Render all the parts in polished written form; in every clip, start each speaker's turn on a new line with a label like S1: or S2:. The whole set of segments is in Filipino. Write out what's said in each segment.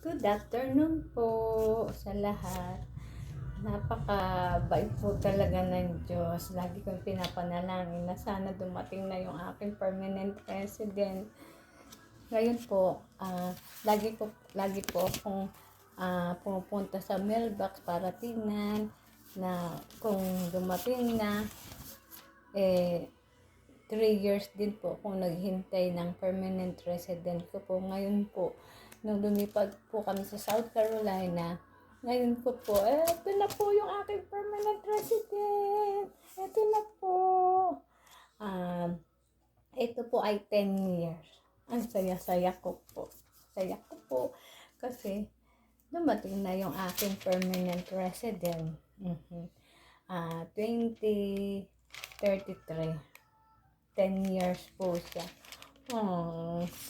S1: Good afternoon po sa lahat. Napakabait po talaga ng Diyos. Lagi kong pinapanalangin na sana dumating na yung aking permanent resident. Ngayon po, lagi po akong pumupunta sa mailbox para tingnan na kung dumating na. 3 years din po akong naghintay ng permanent resident ko po. Ngayon po, nung lumipad po kami sa South Carolina, ngayon po, eto na po yung aking permanent resident. Eto na po. Ito po ay 10 years. Ang saya-saya ko po. Saya ko po kasi dumating na yung aking permanent resident. 2033. 10 years po siya.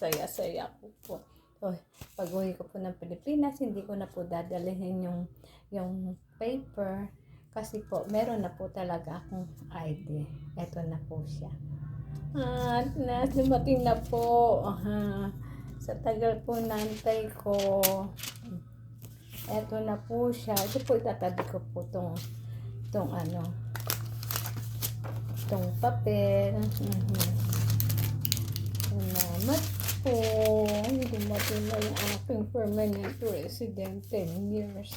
S1: Saya-saya ko po. So, pag uwi ko po ng Pilipinas, hindi ko na po dadalhin yung paper kasi po, meron na po talaga akong ID. Ito na po siya. Dumating na po. Sa tagal po nantay ko. Ito na po siya. Ito po, itatabi ko po itong papel. Salamat po. Dumating na yung aking permanent resident. 10 years.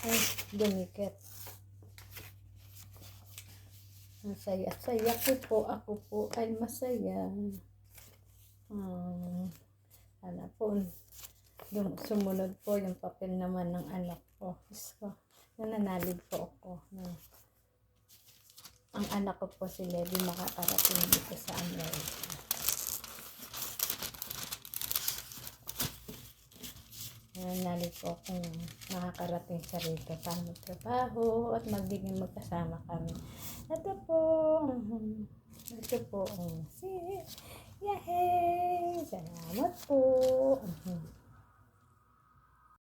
S1: Ay, dumikit. Ang saya-saya ko po. Ako po ay masaya. Sana po sumunod po yung papel naman ng anak ko. Nananalig po ako. Ang anak ko po si Levi makakarating dito sa Amerika. Nananalig po akong makakarating siya rito sa trabaho at magiging magkasama kami. Ito po. Ito po. Yay! Salamat po.